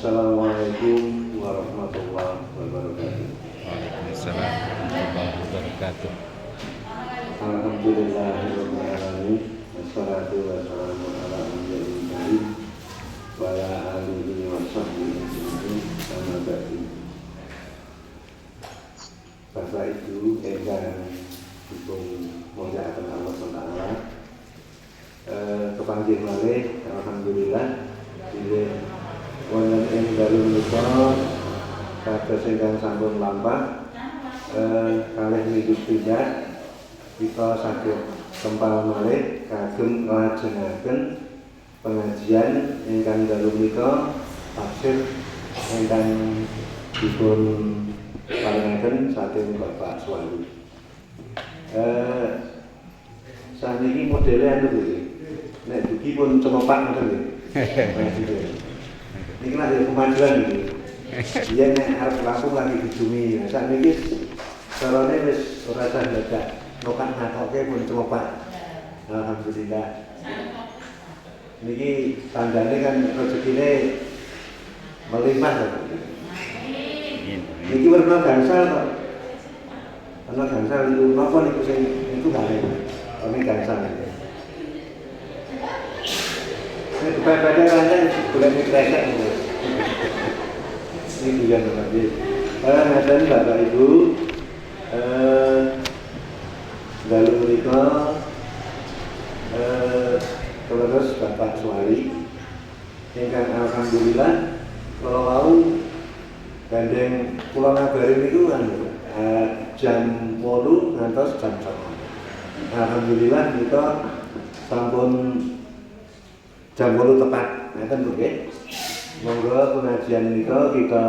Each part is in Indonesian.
Assalamualaikum warahmatullahi wabarakatuh. Waalaikumsalam warahmatullahi wabarakatuh. Alhamdulillahirabbil alamin. Wassalatu wassalamu ala anbiya'il karim wa ala alihi wa sahbihi ajma'in. Amma ba'du. Bapak Ibu ingkang dipun mulyakaken Allah Subhanahu kepanggih malih alhamdulillah bilih wonten ing dalu menika kados ingkang sampun lampah kalih minggu pindah kita saged kempal malih kagem nglajengaken pengajian ingkang dalu menika tafsir ingkang dipun paringaken saking Bapak Suwandi. Saniki modele anu iki. Nek dugi pun cemopak ngoten nggih. Niki lha kemajuan iki. Biyen nek arep Lampung lagi dijumi. Saniki carane wis ora sah dadak. Nokan ngatoke pun cemopak. Alhamdulillah. Niki tandane kan rezekine melimpah to. Niki werna gangsal kok. Ana gangsal itu napa niku sing itu gale. Ini gangsal. Ini pada ranjang boleh dikresek. Ini tujuan tadi. Ngaten Bapak Ibu, dalu menika terus Bapak Suwari ingkang alhamdulillah kula wau gandeng kula ngabari niku kan jam 8 ngantos jam 9. Alhamdulillah kita sampun jam 8 tepat. Ngeten nggih. Monggo pengajian menika kita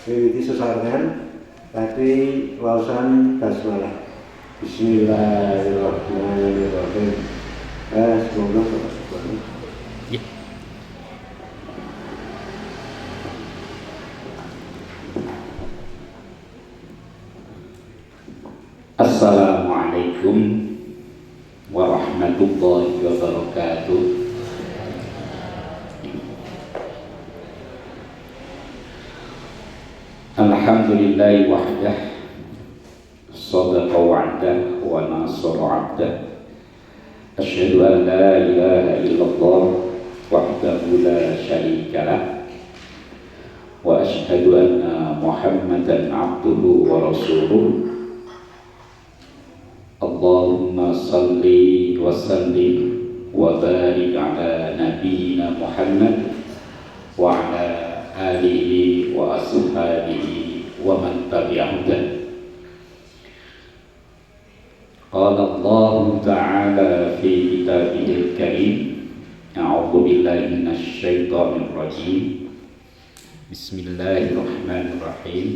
wiwiti sesarengan tadi waosan basmalah. Bismillahirrahmanirrahim. Semoga berkah. Assalamualaikum warahmatullahi wabarakatuh. Alhamdulillahi wahdah, sadaqa wa'dah wa nasara 'abdah. Asyhadu an la ilaha illallah wahdahu la syarika lah wa asyhadu anna Muhammadan 'abduhu wa rasuluh. Allahumma salli wa sallim wa barik ala nabiyyina Muhammad wa ala alihi wa ashabihi wa man tabi'ahum. Qala Allah ta'ala fi kitabihil karim, a'udzu billahi minasy syaithanir rajim. Bismillahirrahmanirrahim.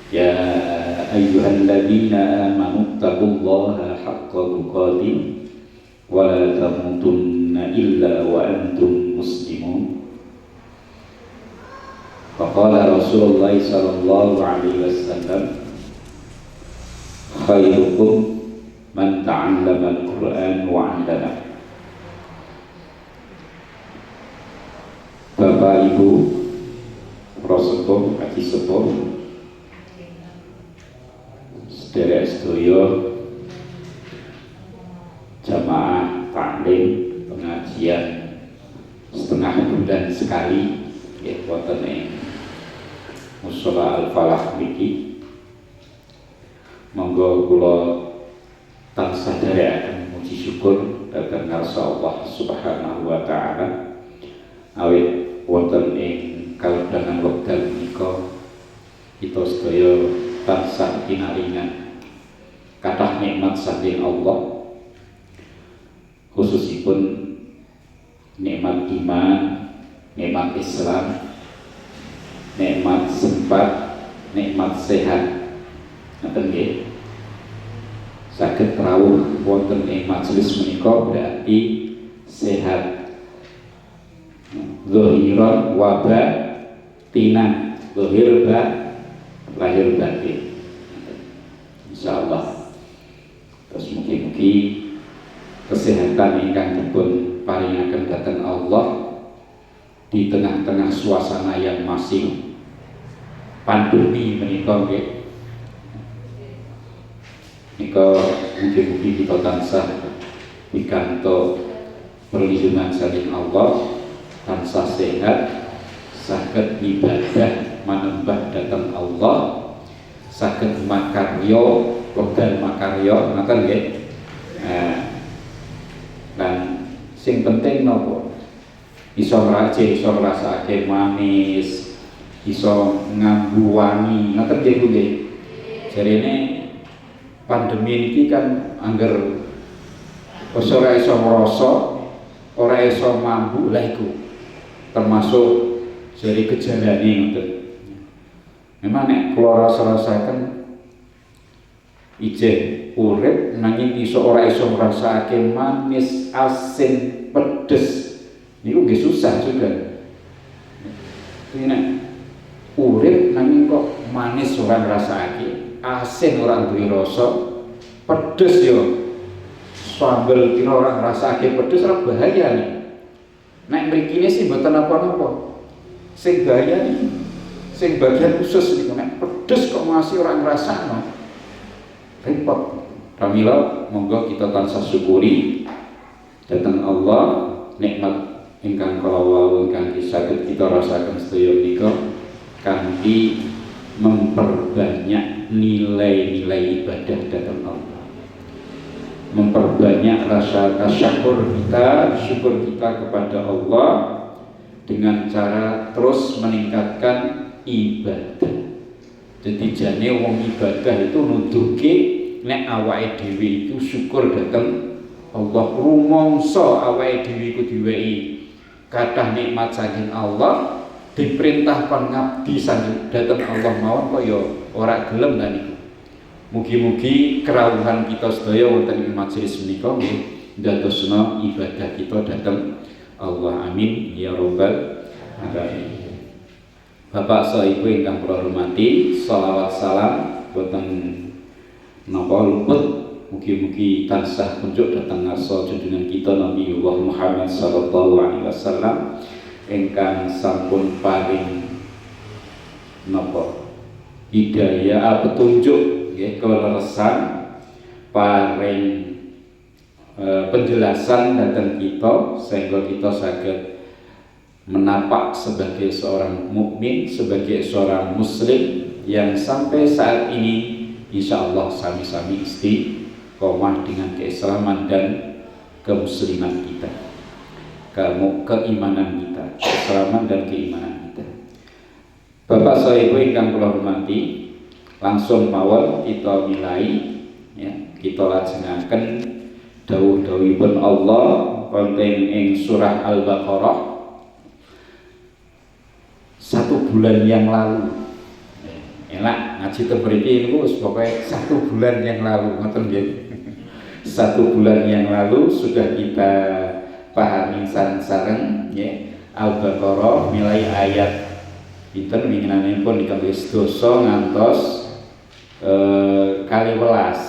Ya ayyuhalladzina amanu taqullaha haqqa tuqatih wa la tamutunna illa wa antum muslimun. Faqala Rasulullah sallallahu alaihi wasallam, khairukum man ta'allama al-Qur'an wa 'allama. Bapak Ibu Rasulullah Haji Sepuh sedherek sedaya jamaah taklim pengajian setengah bulan sekali nggih wonten ing Mushola Al-Falah mriki. Monggo kula tansah dherekaken muji syukur dhateng ngarsa Allah Subhanahu wa taala awit wonten ing kalebdangan wekdal menika kita sedaya tansah pinaringan kathah nikmat saking Allah, khususipun nikmat iman, nikmat Islam, nikmat sempat, nikmat sehat. Ngoten nggih. Saged rawuh wonten ing majelis menika berarti sehat zahiran wa batinan, zahir lahir batin. Insyaallah. Terus mugi-mugi kesehatan ingkang dipun paringaken dhateng Allah di tengah-tengah suasana yang masih pandemi menika nggih. Nika mugi-mugi kita tansah pikantuk perlindungan saking Allah, tansah sehat, saged ibadah manembah dhateng Allah, saged makarya, wekdal makarya ngoten nggih. Lan sing penting napa? Iso ngrasakake manis, iso ngambu wangi, ngoten nggih Bu nggih. Jarene pandemi ini kan angger ora iso ngrasa, ora iso mambu lah iku termasuk dari gejalane ngoten. Memang nek kula rasa-rasaken ijeh urip nanging iso ora iso ngrasakake manis, asin, pedes niku nggih susah juga. Nek urip nanging kok manis ora ngrasakake, asin ora duwe rasa, pedes yo sambel kira ora ngrasakake pedes ora bahaya nih. Nek mrikine sih mboten apa-apa. Sing bahaya nih, sing bagian khusus niku nek pedes kok masih ora ngrasakno. Repot. Pramila monggo kita tansah syukuri dhateng Allah nikmat ingkang kala wau ingkang saged kita rasaken sedaya menika kanthi memperbanyak nilai-nilai ibadah dhateng Allah, memperbanyak rasa tasyukur kita, syukur kita kepada Allah dengan cara terus meningkatkan ibadah. Jadi jane wong ibadah itu nuduhke nek awake dhewe itu syukur dhateng Allah, rumangsa awake dhewe iku diwehi kathah nikmat saking Allah, diperintah kon ngabdi saking dhateng Allah mawon kaya ora gelem ta niku. Mugi-mugi kerawuhan kita sedaya wonten ing majelis menika nggih ndadosna ibadah kita dhateng Allah. Amin ya rabbal alamin. Bapak Ibu ingkang kula hormati, shalawat salam boten napa luput mugi-mugi tansah kunjuk dhateng ngarsa junjungan kita Nabi Muhammad sallallahu alaihi wasallam ingkang sampun paring napa hidayah petunjuk nggih keleresan, paring penjelasan dhateng kita sehingga kita saged menapak sebagai seorang mukmin, sebagai seorang muslim yang sampai saat ini insya Allah sami-sami istiqomah dengan keislaman dan kemusliman kita, keimanan kita, keislaman dan keimanan kita. Bapak Ibu ingkang kula hormati, langsung mawon kita mulai ya, kita lajengaken dawuh-dawuhipun Allah wonten ing surah Al-Baqarah 1 bulan yang lalu. Enak ngaji teng mriki niku wis pokoke 1 bulan yang lalu ngoten nggih. 1 bulan yang lalu sudah kita pahami sareng-sareng ya Al-Baqarah mulai ayat pinten winginanipun dikangge sedasa ngantos kali welas.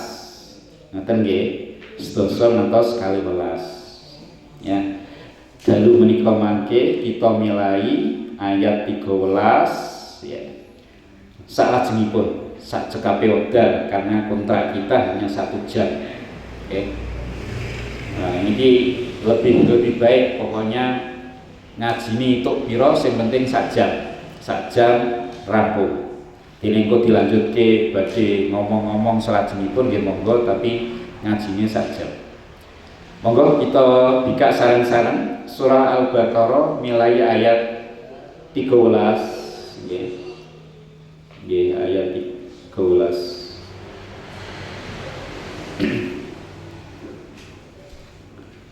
Ngoten nggih. Sedasa ngantos kali welas. Ya. Dalu menika mangke kita mulai ayat 13 ya. Salajengipun sak cekape wekdal karena kontrak kita hanya 1 jam. Oke. Nah, ini lebih baik pokoknya ngajini tok pira sing penting 1 jam. 1 jam rampung. Dilengko dilanjutke badhe ngomong-ngomong salajengipun nggih monggo tapi ngajine 1 jam. Monggo kita bika sareng-sareng surah Al-Baqarah mulai ayat 13 nggih. Nggih ayat 13.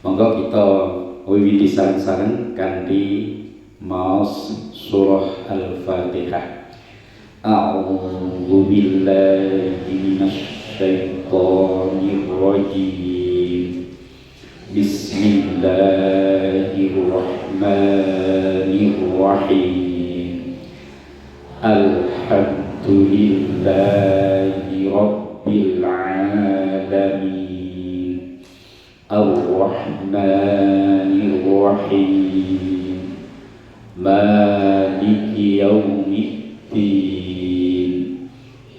Monggo kita wiwiti sareng-sareng kanthi maos surah Al-Fatihah. A'udzu billahi minasy syaithanir rajim. Bismillahirrahmanirrahim. Alhamdulillahi rabbil alamin. Ar-Rahmanir Rahim. maliki yaumiddin,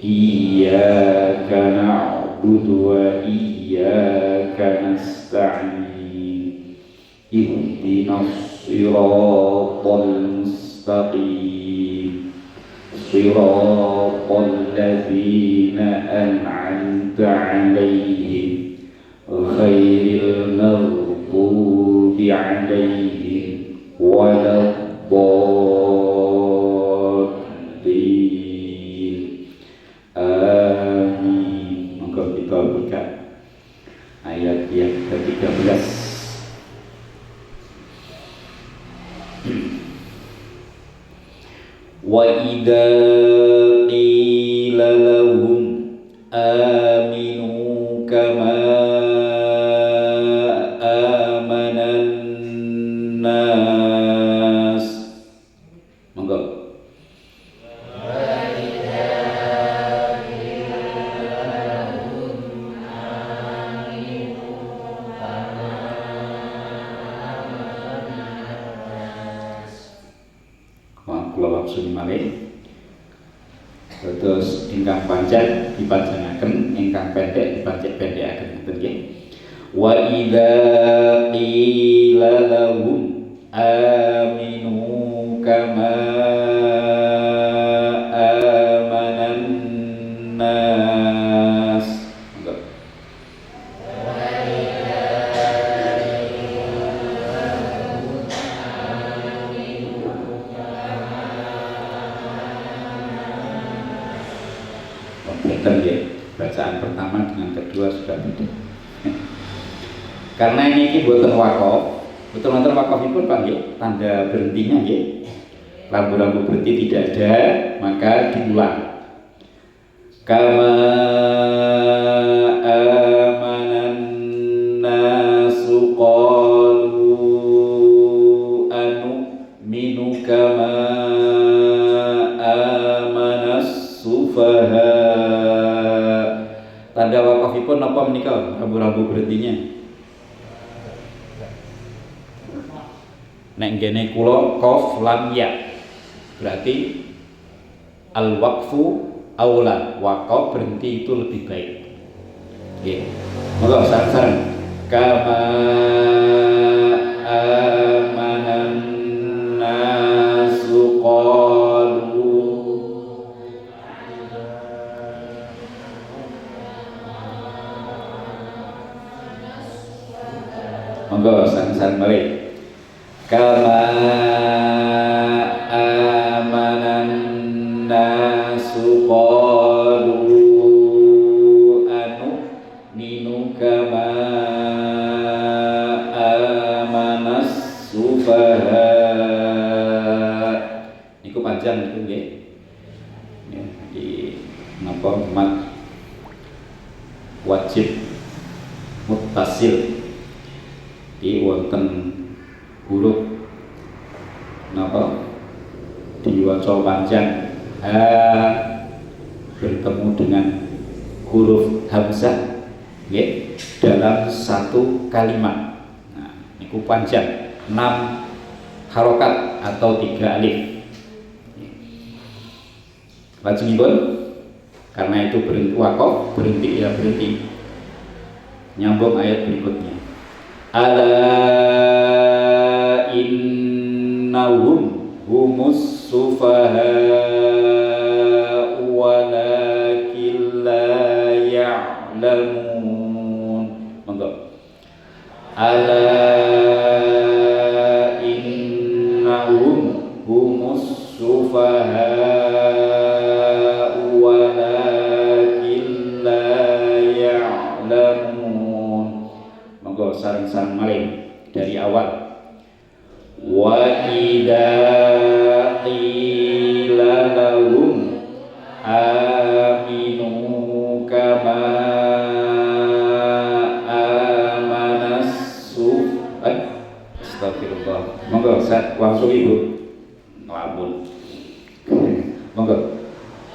iyyaka na'budu wa iyyaka nasta'in, ihdinas siratal mustaqim, siratal ladzina an'amta 'alaihim ghairil maghdubi 'alaihim waladdallin. Amin. Monggo kita buka ayat yang ke-13. Wa idza qila lahum aminu kama amanan nas. Monggo. Kula wangsuli malih. Terus ingkang panjang dipanjangaken, ingkang pendek dipanjang-pendekaken ngoten nggih. Wa idza qila lahum aminu kama amanan nas. Bacaan pertama dengan kedua sudah beda. Karena ini buatan wakaf, betul wonten wakafipun Pak nggih, tanda berhentinya nggih. Rambu-rambu berhenti tidak ada, maka diulang. Kama amanan nasu qalu anu minu kama amanas sufaha. Tanda wakafipun apa menika rambu-rambu berhentinya? Nek ngene kula qaf lam ya. Berarti al waqfu aula, wakaf berhenti itu lebih baik. Nggih. Monggo sareng-sareng. Kama amanan nasu qalu. Monggo sareng-sareng balik. Kama amanan nasu qalu anu minu kama amanas sufaha. Niku panjang niku nggih. Di napa mat wajib muttasil di wonten huruf napa diwaca panjang bertemu dengan huruf hamzah nggih dalam satu kalimat. Nah, niku panjang 6 harokat atau 3 alif. Lajengipun karena itu berhenti wakaf, berhenti ya berhenti. Nyambung ayat berikutnya. Ala innahum humus sufaha walakin la ya'lamun. Monggo. Ala innahum humus sufaha walakin la ya'lamun. Monggo sareng-sareng malih dari awal. Wa idza qila lahum aminu kama amanas astagfirullah. Monggo sak langsung Ibu. Nglamun. Monggo.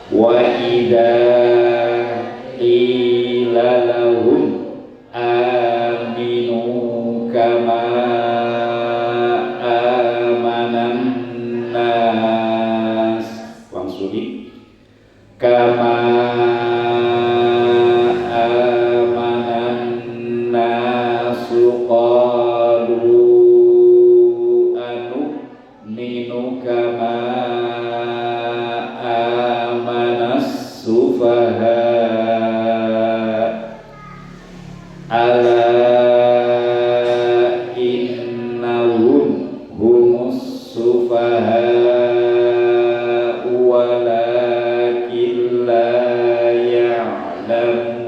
Wa idza qila lahum aminu kama amanan kama amanas sufaha ala innahum humus sufaha walakin la ya'lamun.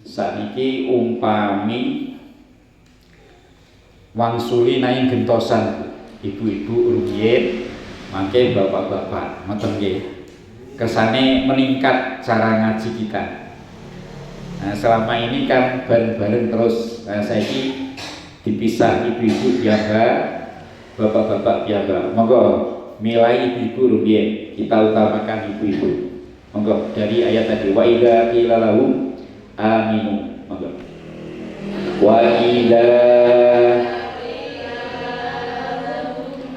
Saniki umpami wangsuli naing gentosan ibu-ibu rumiyin mangke bapak-bapak ngoten nggih kesane meningkat cara ngaji kita. Nah, selama ini kan bareng-bareng terus. Nah, saiki dipisah ibu-ibu biasa, bapak-bapak biasa. Monggo milai ibu-ibu rumiyin, kita utamakan ibu-ibu. Monggo dari ayat tadi wa idza qila lahum aminu. Monggo. Wa idza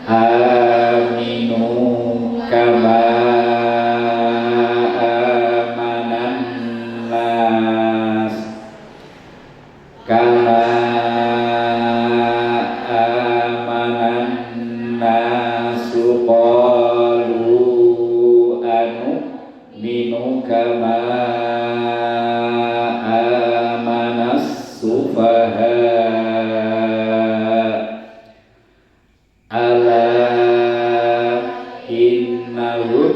aminu kama amanan nas kama amanan nasu qalu anu minu kama amanas sufaha ala innahum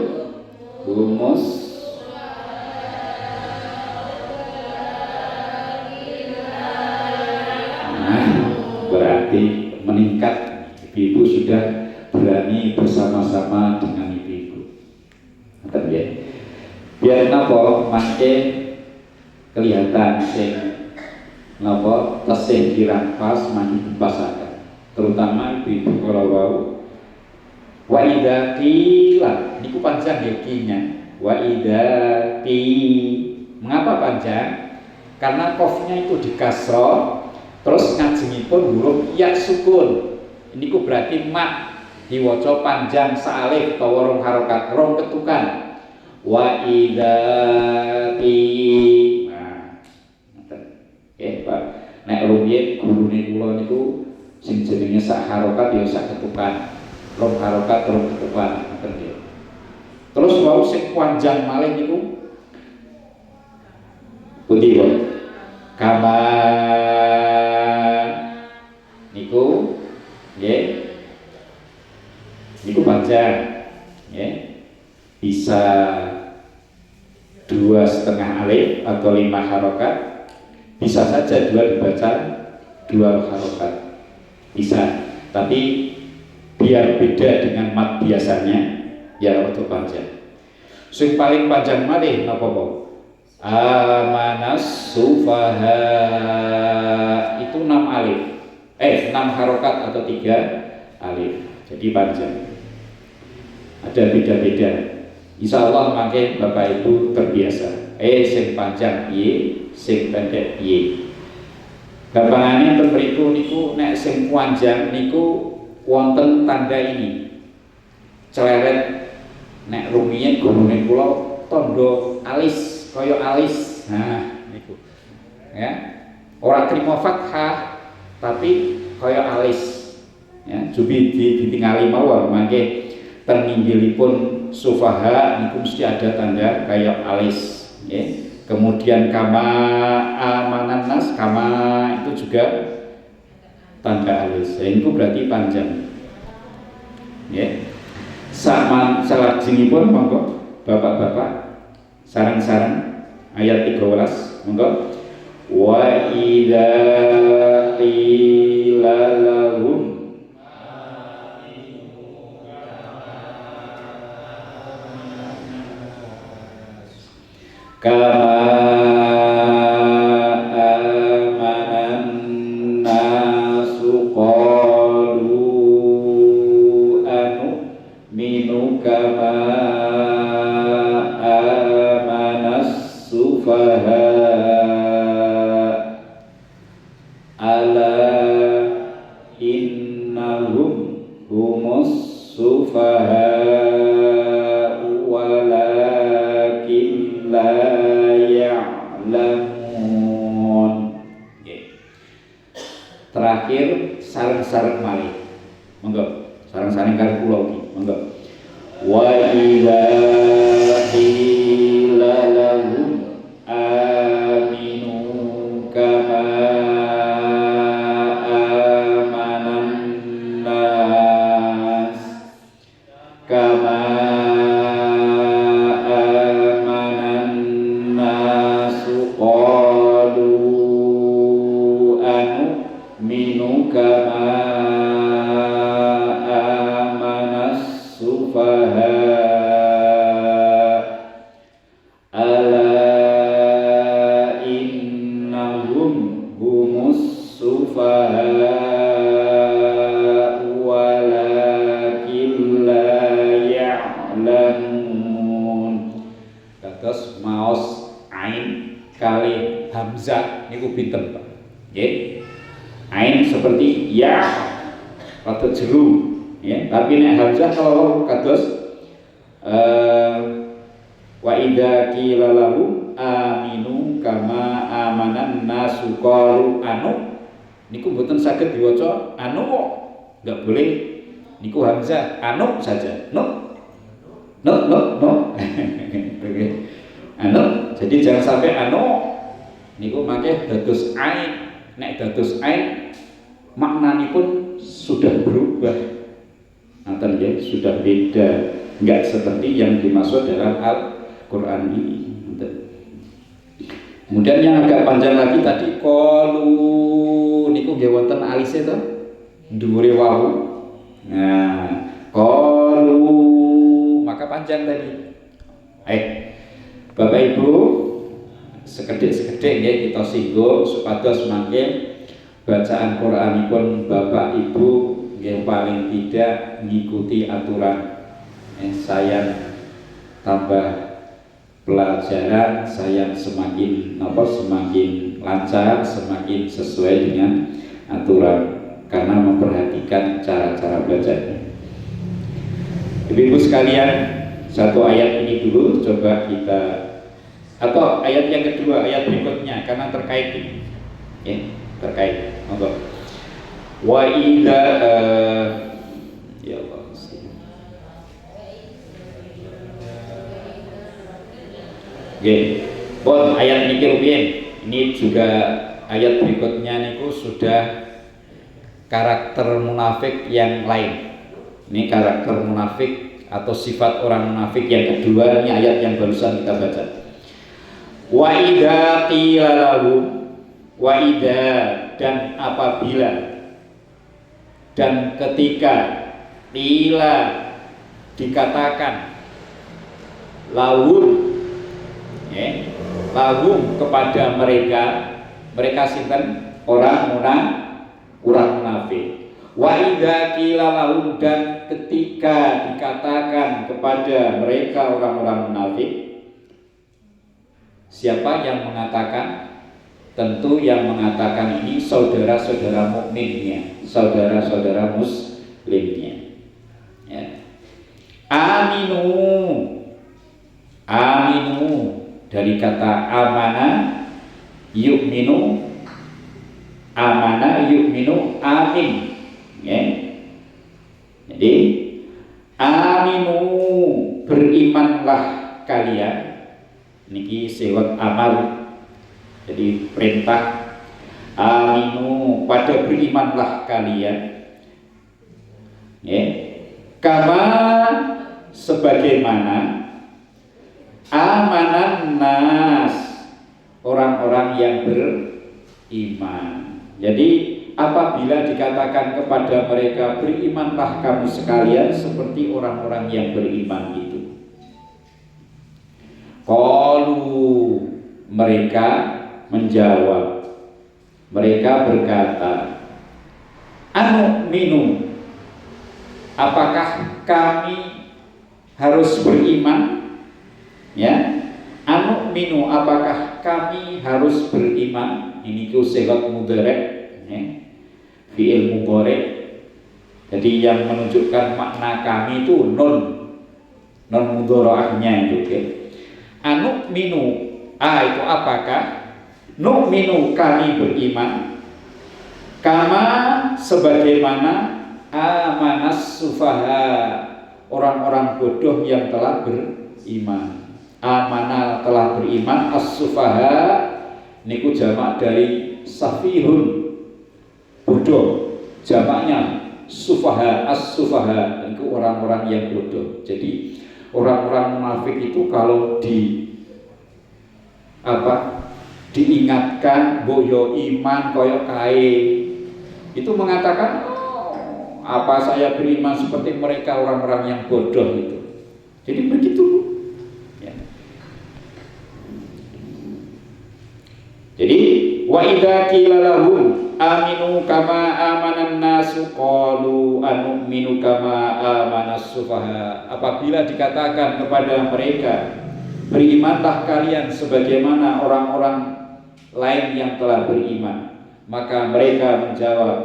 humus berarti meningkat. Ibu-ibu sudah berani bersama-sama dengan ibu-ibu. Biar napa mangke kelihatan sing napa tesih dirampas mangke dipasaken. Terutama ibu-ibu kala wau wa idza qila niku panjang nggih kinya. Wa idza qi. Mengapa panjang? Karena qafnya itu dikasroh, terus ngajengipun huruf ya sukun. Niku berarti mat diwaca panjang sa'alif utawa rong harokat, rong ketukan. Wa idza qi. Nah, ngoten. Nggih, Pak. Nek rumiyin gurune kula niku sing jenenge sak harokat ya sak ketukan. Rong harokat rong ketukan ngoten nggih. Terus wau sing panjang malih niku pundi wae? Kama niku nggih. Niku panjang nggih. Bisa 2,5 alif atau 5 harokat. Bisa saja dua dibaca 2 harokat. Bisa. Tapi biar beda dengan mat biasanya ya untuk panjang. Sing paling panjang malih napa po? Amanas sufaha itu 6 alif. 6 harokat atau 3 alif. Jadi panjang. Ada beda-beda. Insya Allah mangke Bapak Ibu terbiasa. Sing panjang piye, sing pendek piye. Gampangane ten mriku niku nek sing panjang niku wonten tanda ini. Celeret nek rumiyin gurune kula tondo alis, kaya alis. Nah, niku. Ya. Ora trimo fathah tapi kaya alis. Ya, jubi ditingali mawon mangke ten inggilipun sufaha niku mesti ada tanda kaya alis. Ya. Kemudian kama amanan nas, kama itu juga tanda alis. Itu berarti panjang. Ya. Sama salajengipun monggo Bapak-bapak sareng-sareng ayat 13 monggo. Wa idza qila lahum kama amanan nasu qalu anu minu kama amanas sufaha ala innahum humus sufaha terakhir sareng-sareng malih monggo sareng-sareng karo kula iki. Monggo. Wa idza qila lahum aminu kama amanan nas kama amanan nasu qalu anu minu kama amanas sufaha ala innahum humus sufaha walakin la ya'lamun. Kados maos ain kali hamzah niku pinten Pak? Nggih. Ain seperti ya atau jeru ya, tapi nek hamzah kalau kados wa idza qila lahu aminu kama amanan nasu qalu anu niku mboten saged diwaca anu kok, enggak boleh niku hamzah anu saja no anu, jadi jangan sampai anu niku make dados ain, nek dados ain maknanipun sudah berubah, nanten ya sudah beda, enggak seperti yang dimaksud dalam Al-Qur'an ini. Kemudian yang agak panjang lagi tadi qalu niku nggih wonten alise to dhuwure wau. Nah, qalu maka panjang tadi. Bapak Ibu sekedhik-sekedhik nggih kita singgung supados mangke bacaan Qur'anipun Bapak Ibu yang paling tidak mengikuti aturan. Saya tambah pelajaran, saya semakin lancar, semakin sesuai dengan aturan karena memperhatikan cara-cara bacanya. Ibu-ibu sekalian, satu ayat ini dulu coba kita, atau ayat yang kedua, ayat berikutnya karena terkait ini. Ya, terkait. Monggo. Wa idza ya Allah. Nggih. Pun ayat niki rupiyin. Ini juga ayat berikutnya niku sudah karakter munafik yang lain. Ini karakter munafik atau sifat orang munafik yang kedua, ini ayat yang barusan kita baca. Wa idza qila lahum, wa idza dan apabila dan ketika qila dikatakan lahum lahum kepada mereka sinten orang munafik. Wa idza qila lahum dan ketika dikatakan kepada mereka orang-orang munafik. Siapa yang mengatakan? Tentu yang mengatakan ini saudara-saudara mukminnya, saudara-saudara muslimnya. Ya. Aminu dari kata amana yu'minu, amin. Ya. Jadi aminu berimanlah kalian. Niki sewot amal. Jadi perintah aminu pada berimanlah kalian. Ya. Kama sebagaimana amanan nas orang-orang yang beriman. Jadi apabila dikatakan kepada mereka berimanlah kamu sekalian seperti orang-orang yang beriman itu. Qalu mereka menjawab, mereka berkata, anu minu, apakah kami harus beriman? Ya, anu minu, apakah kami harus beriman? Ini ku sigat mudhari', ya, fi'il mudhari'. Jadi yang menunjukkan makna kami itu non mudhari'ahnya itu. Okay? Anu minu, itu apakah? Nu'minu kami beriman, kama sebagaimana amanas sufaha, orang-orang bodoh yang telah beriman. Amana telah beriman, as-sufaha niku jamak dari safihun, bodoh. Jamaknya sufaha, as-sufaha itu orang-orang yang bodoh. Jadi orang-orang munafik itu kalau diingatkan boyo iman koyok kae, itu mengatakan apa saya beriman seperti mereka orang-orang yang bodoh itu. Jadi begitu ya. Jadi wa idza qila lahum aminu kama amanan nasu qalu anu'minu kama amanas sufaha. Apabila dikatakan kepada mereka berimanlah kalian sebagaimana orang-orang lain yang telah beriman, maka mereka menjawab,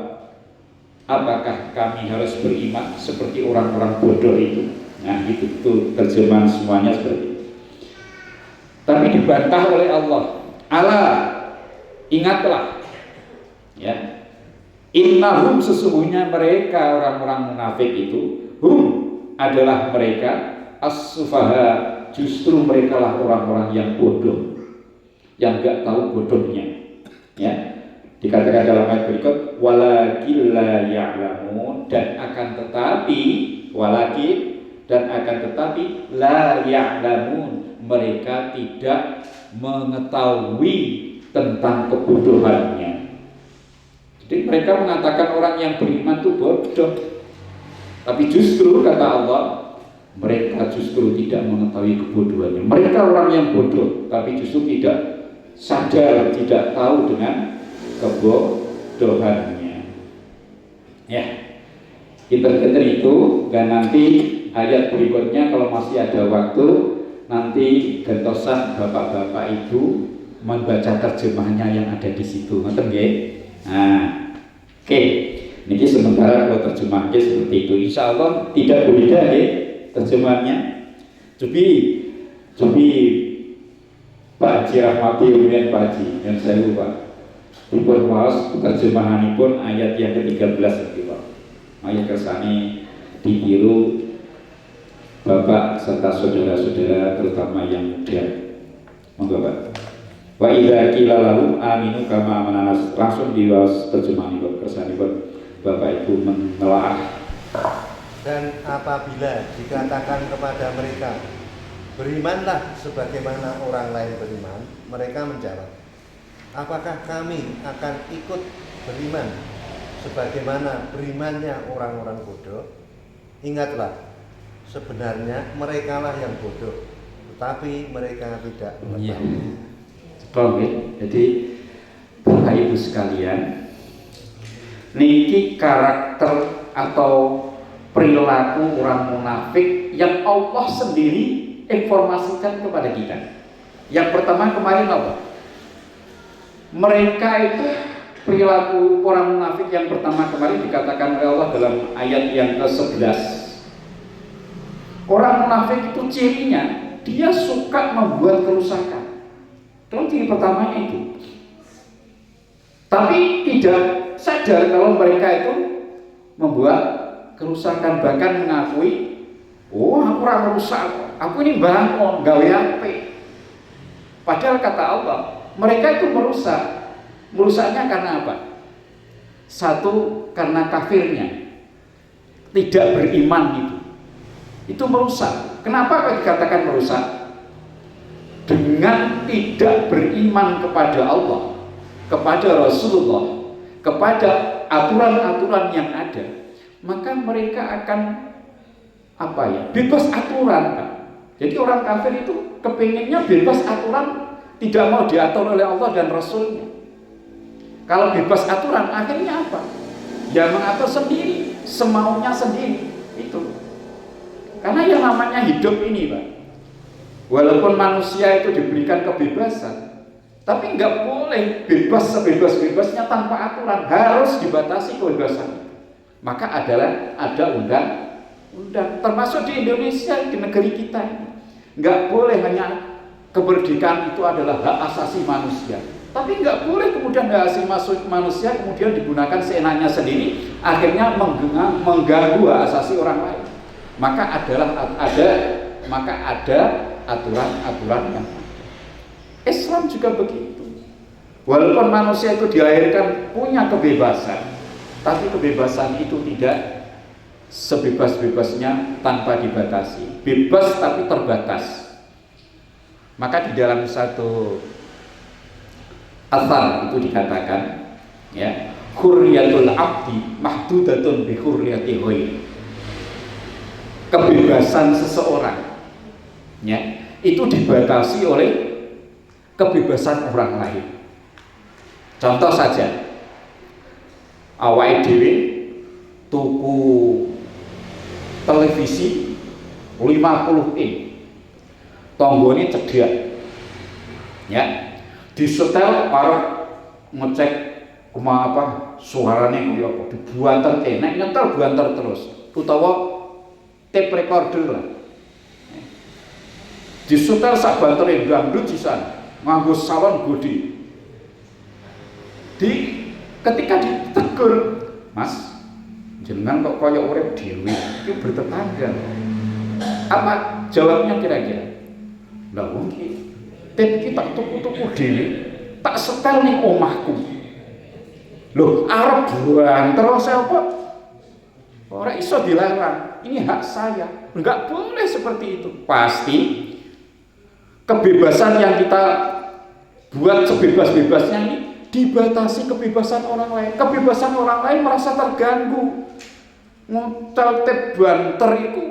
apakah kami harus beriman seperti orang-orang bodoh itu? Nah itu terjemahan semuanya seperti itu. Tapi dibantah oleh Allah. Allah, ingatlah ya, innahum sesungguhnya mereka orang-orang munafik itu, hum adalah mereka, as-sufaha justru mereka lah orang-orang yang bodoh, yang gak tahu bodohnya ya. Dikatakan dalam ayat berikut, walakin la ya'lamun, dan akan tetapi la ya'lamun, mereka tidak mengetahui tentang kebodohannya. Jadi mereka mengatakan orang yang beriman itu bodoh, tapi justru kata Allah, mereka justru tidak mengetahui kebodohannya. Mereka orang yang bodoh, tapi justru tidak sadar, tidak tahu dengan kebodohannya. Ya, pinter-pinter itu. Dan nanti ayat berikutnya kalau masih ada waktu, nanti gentosan bapak-bapak ibu membaca terjemahnya yang ada di situ. Ngerti nggih? Nah, oke. Niki sementara kalau terjemahnya seperti itu. Insya Allah tidak berbeda nggih terjemahannya. Cobi Pak Haji Rahmati kemudian Pak Haji yang saya lupa. Dipun waos terjemahanipun ayat yang ke-13 iki, Pak. Ayat kersane ditiru Bapak serta saudara-saudara terutama yang muda. Monggo, Pak. Wa idza qila lahum aminu kama amanas, langsung diwaos terjemahanipun kersanipun Bapak Ibu menelaah. Dan apabila dikatakan kepada mereka, berimanlah sebagaimana orang lain beriman, mereka menjawab, apakah kami akan ikut beriman sebagaimana berimannya orang-orang bodoh? Ingatlah, sebenarnya merekalah yang bodoh, tetapi mereka tidak mengetahui. Oke, jadi Bapak Ibu sekalian, niki karakter atau perilaku orang munafik yang Allah sendiri informasikan kepada kita. Yang pertama kemarin apa? Mereka itu perilaku orang munafik yang pertama kemarin dikatakan oleh Allah dalam ayat yang ke-11. Orang munafik itu cirinya dia suka membuat kerusakan. Itu ciri pertamanya itu. Tapi tidak sadar kalau mereka itu membuat kerusakan, bahkan mengakui, oh aku orang rusak, aku ini bangun, gawe ape. Padahal kata Allah, mereka itu merusak. Merusaknya karena apa? Satu, karena kafirnya, tidak beriman itu merusak. Kenapa dikatakan merusak? Dengan tidak beriman kepada Allah, kepada Rasulullah, kepada aturan-aturan yang ada, maka mereka akan bebas aturan, Pak. Jadi orang kafir itu kepinginnya bebas aturan, tidak mau diatur oleh Allah dan Rasulnya. Kalau bebas aturan akhirnya apa? Ya mengatur sendiri, semaunya sendiri itu. Karena yang namanya hidup ini, Pak, walaupun manusia itu diberikan kebebasan, tapi nggak boleh bebas sebebas-bebasnya tanpa aturan, harus dibatasi kebebasan. Maka ada undang-undang, termasuk di Indonesia, di negeri kita ini. Nggak boleh hanya kemerdekaan itu adalah hak asasi manusia. Tapi nggak boleh kemudian hasil masuk manusia kemudian digunakan seenaknya sendiri, akhirnya mengganggu hak asasi orang lain. Maka ada aturan-aturan yang ada. Islam juga begitu. Walaupun manusia itu dilahirkan punya kebebasan, tapi kebebasan itu tidak sebebas-bebasnya tanpa dibatasi. Bebas tapi terbatas. Maka di dalam satu asar itu dikatakan, ya, hurriyatul abdi mahdudatun bi hurriyati ghairi. Kebebasan seseorang, ya, itu dibatasi oleh kebebasan orang lain. Contoh saja, awake dhewe tuku televisi 50 inch, tanggane cedhak, ya, disetel arep ngecek apa suarane kuwi apa, dibuanter nek nyetel buanter terus, utawa tape recorder lah, disetel sak bantere dangdut sisan nganggo salon gede. Ketika ditegur, Mas, jenengan kok kaya urip dhewe, iki bertetangga. Apa jawabnya kira-kira? Lah wong iki tape iki tak tuku-tuku dhewe, tak setel ning omahku. Loh, arep banter sapa? Ora iso dilarang. Ini hak saya. Enggak boleh seperti itu. Pasti kebebasan yang kita buat sebebas-bebasnya ini dibatasi kebebasan orang lain. Kebebasan orang lain merasa terganggu. Ngotel tape banter itu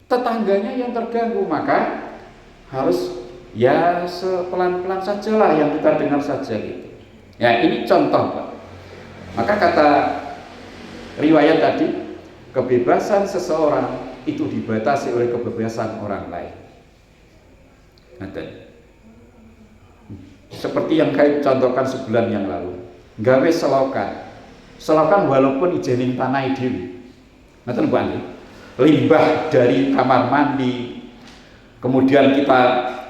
tetangganya yang terganggu, maka harus ya sepelan-pelan sajalah yang kita dengar saja gitu. Ya, ini contoh, Pak. Maka kata riwayat tadi, kebebasan seseorang itu dibatasi oleh kebebasan orang lain. Seperti yang saya contohkan sebulan yang lalu, gawe selokan walaupun ijening tanah dhewe. Ngoten Bu Andi. Limbah dari kamar mandi, kemudian kita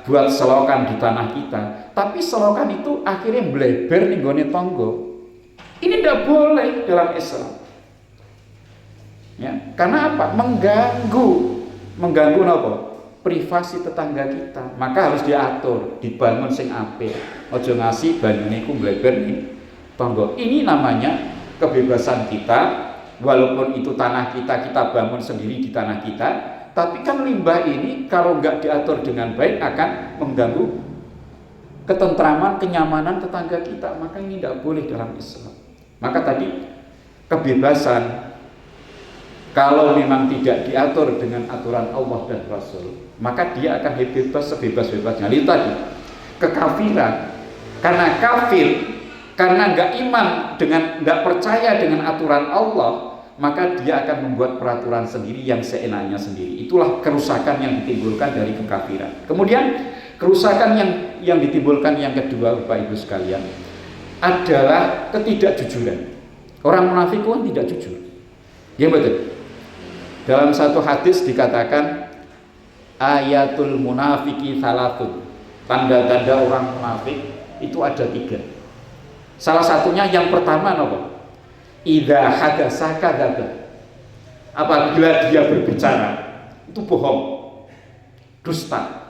buat selokan di tanah kita, tapi selokan itu akhirnya bleber ning gone tangga. Ini tidak boleh dalam Islam. Ya, karena apa? Mengganggu apa? Privasi tetangga kita. Maka harus diatur, dibangun sing apik. Aja ngasih banyune iku bleber ning tangga. Ini namanya kebebasan kita. Walaupun itu tanah kita, kita bangun sendiri di tanah kita, tapi kan limbah ini kalau nggak diatur dengan baik akan mengganggu ketentraman, kenyamanan tetangga kita. Maka ini tidak boleh dalam Islam. Maka tadi kebebasan kalau memang tidak diatur dengan aturan Allah dan Rasul, maka dia akan bebas sebebas-bebasnya. Lihat tadi, kekafiran, karena kafir, karena nggak iman dengan, nggak percaya dengan aturan Allah, maka dia akan membuat peraturan sendiri yang seenaknya sendiri. Itulah kerusakan yang ditimbulkan dari kekafiran. Kemudian kerusakan yang ditimbulkan yang kedua, Bapak Ibu sekalian, adalah ketidakjujuran. Orang munafik pun tidak jujur. Ya betul. Dalam satu hadis dikatakan ayatul munafiki salatun. Tanda-tanda orang munafik itu ada 3. Salah satunya yang pertama apa? Idza hadasa kadzaba. Apabila dia berbicara itu bohong, dusta.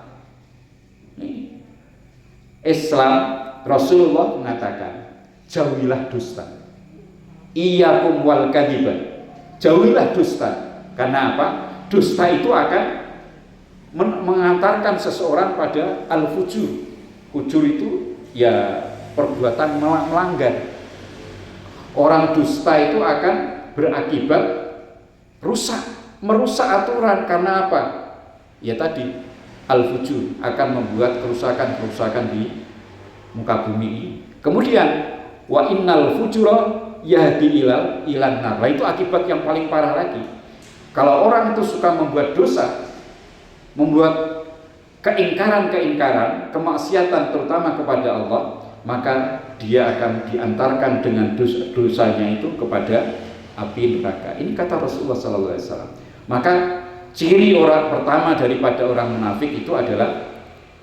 Islam, Rasulullah mengatakan jauhilah dusta. Iyyakum wal kadziban. Jauhilah dusta. Karena apa? Dusta itu akan mengantarkan seseorang pada al-fujur. Fujur itu ya perbuatan melanggar. Orang dusta itu akan berakibat merusak aturan. Karena apa? Ya tadi al-fujur akan membuat kerusakan di muka bumi ini. Kemudian wa innal fujura yahdi ilan nar. Itu akibat yang paling parah lagi. Kalau orang itu suka membuat dosa, membuat keingkaran, kemaksiatan terutama kepada Allah, maka dia akan diantarkan dengan dosanya itu kepada api neraka. Ini kata Rasulullah SAW. Maka ciri orang pertama daripada orang munafik itu adalah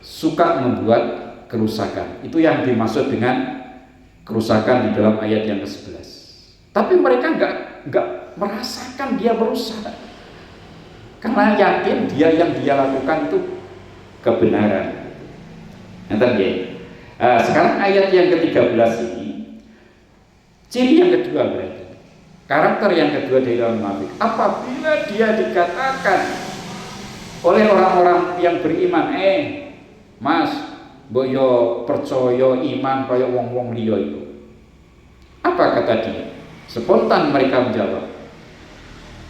suka membuat kerusakan. Itu yang dimaksud dengan kerusakan di dalam ayat yang ke-11. Tapi mereka enggak merasakan dia merusak, karena yakin yang dia lakukan itu kebenaran. Sekarang ayat yang ke-13 ini, ciri yang kedua berarti, karakter yang kedua dari orang munafik. Apabila dia dikatakan oleh orang-orang yang beriman, Mas, boyo percaya iman kaya wong-wong liya itu. Apa kata dia? Spontan mereka menjawab,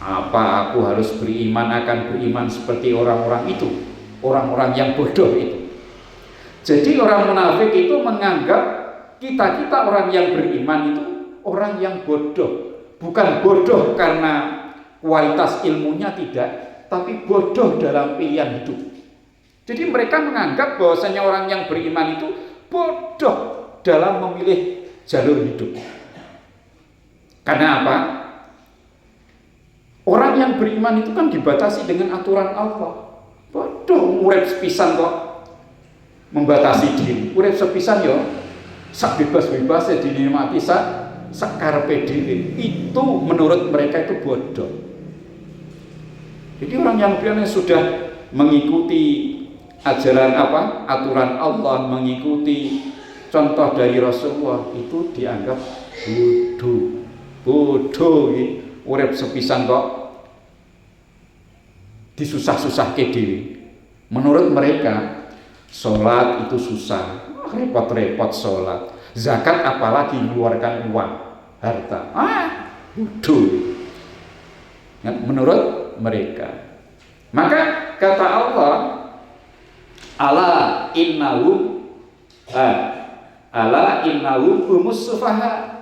apa aku harus akan beriman seperti orang-orang itu, orang-orang yang bodoh itu. Jadi orang munafik itu menganggap kita orang yang beriman itu orang yang bodoh. Bukan bodoh karena kualitas ilmunya, tidak, tapi bodoh dalam pilihan hidup. Jadi mereka menganggap bahwasanya orang yang beriman itu bodoh dalam memilih jalur hidup. Karena apa? Orang yang beriman itu kan dibatasi dengan aturan Allah. Bodoh, urip sepisan kok membatasi diri. Urip sepisan yo sak bebas-bebas dinikmati sak karepe dhewe. Itu menurut mereka itu bodoh. Jadi orang yang beriman sudah mengikuti ajaran aturan Allah, mengikuti contoh dari Rasulullah, itu dianggap bodoh urip sepisan kok disusah-susahke dhewe. Menurut mereka sholat itu susah, repot-repot sholat. Zakat apalagi mengeluarkan uang, harta, bodoh. Menurut mereka. Maka kata Allah, ala innahum humus sufaha.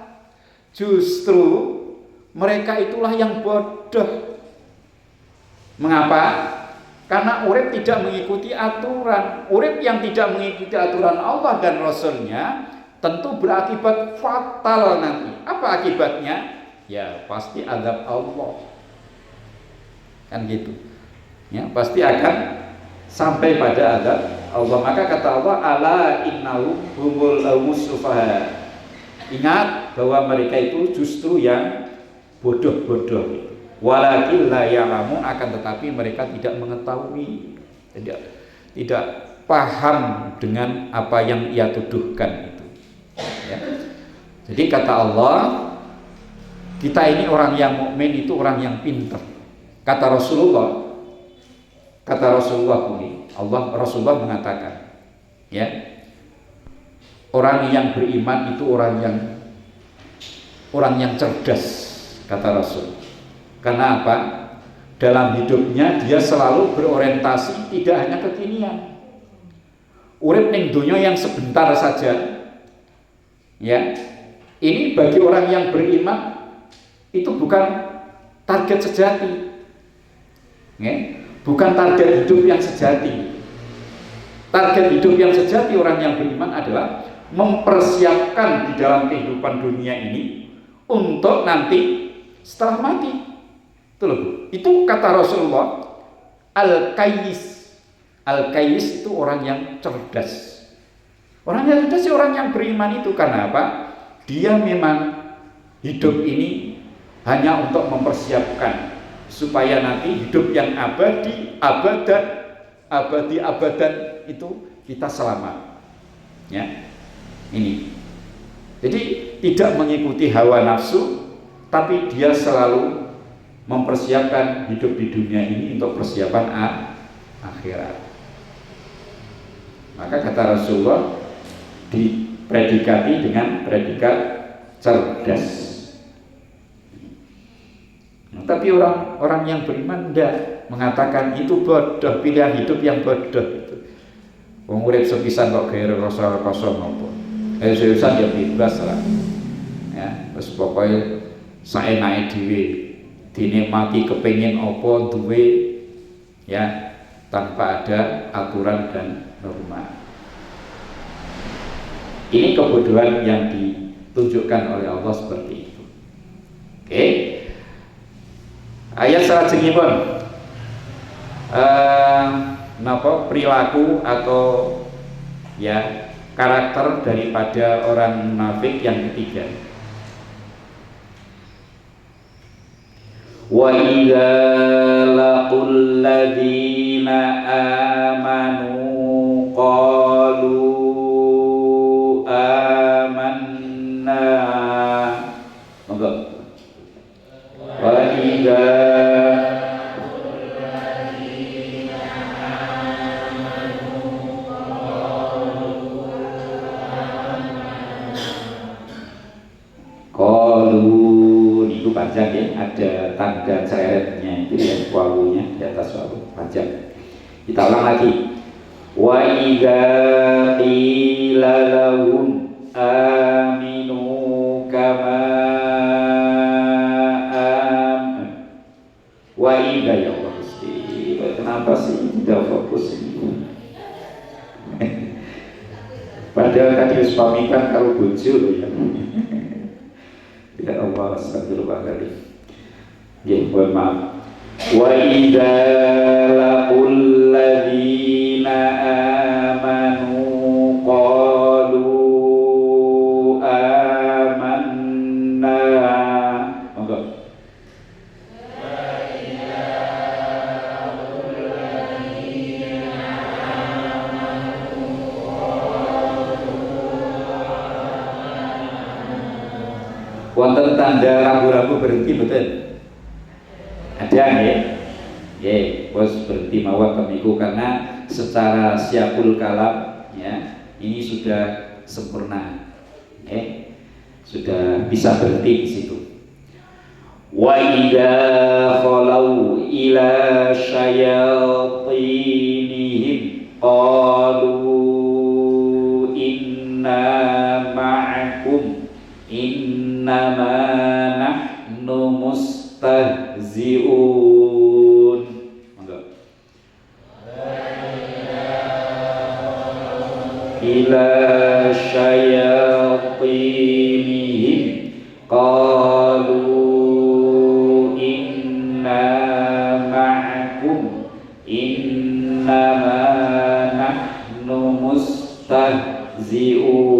Justru mereka itulah yang bodoh. Mengapa? Karena urip tidak mengikuti aturan. Urip yang tidak mengikuti aturan Allah dan Rasulnya tentu berakibat fatal nanti. Apa akibatnya? Ya pasti azab Allah. Kan gitu. Ya, pasti akan sampai pada azab Allah. Maka kata Allah, ala innahum humul sufaha. Ingat bahwa mereka itu justru yang bodoh-bodoh. Walakin la ya'lamun, akan tetapi mereka tidak mengetahui, tidak paham dengan apa yang ia tuduhkan itu. Ya. Jadi kata Allah, kita ini orang yang mukmin itu orang yang pintar. Kata Rasulullah ini, Rasulullah mengatakan, ya, orang yang beriman itu orang yang cerdas, kata Rasul. Karena apa? Dalam hidupnya dia selalu berorientasi tidak hanya kekinian. Urip ning donya yang sebentar saja. Ya. Ini bagi orang yang beriman itu bukan target sejati. Ya. Bukan target hidup yang sejati. Target hidup yang sejati orang yang beriman adalah mempersiapkan di dalam kehidupan dunia ini untuk nanti setelah mati. Itu kata Rasulullah, al-qayyis. Al-qayyis itu orang yang cerdas. Orang yang cerdas orang yang beriman itu. Karena apa? Dia memang hidup ini hanya untuk mempersiapkan supaya nanti hidup yang abadan itu kita selamat. Ya. Ini. Jadi tidak mengikuti hawa nafsu, tapi dia selalu mempersiapkan hidup di dunia ini untuk persiapan akhirat. Maka kata Rasulullah dipredikati dengan predikat cerdas. Tapi orang yang beriman tidak, mengatakan itu bodoh, pilihan hidup yang bodoh itu. Wong urip sepisan kok gawe rasa kosong apa. Sepisan ya bebas lah. Ya, terus pokoknya saenake dhewe. Dinikmati kepengin apa duwe, ya, tanpa ada aturan dan norma. Ini kebodohan yang ditunjukkan oleh Allah seperti itu. Oke. Ayat salajengipun napa perilaku atau ya karakter daripada orang munafik yang ketiga. Wa idza laqul ladzina amanu qalu amanna. Monggo. Wa idza niku panjang ya, ada tangga ceretnya itu ya, wawunya di atas wawu panjang. Kita ulang lagi. Wa idza qila lahum aminu kama wa idza ya Allah Gusti. Kenapa sih tidak fokus ini? Padahal tadi harus pamitan kalau bojo loh ya. Ya Allah, astagfirullahaladzim. Ya, mohon maaf. Wa idza laqul ladzina amanu qalu amanna. Monggo. Wonten tanda rambu-rambu berhenti betul? Ada ya? Ya, bos berhenti mawon pemiku karena secara siapul kalam ya ini sudah sempurna, sudah bisa berhenti di situ. Wa idza khalau ila syayatinihim qalu inna ma'akum innama nahnu mustahzi'un. Monggo. Ila syayatinihim qalu inna ma'akum innama nahnu mustahzi'un.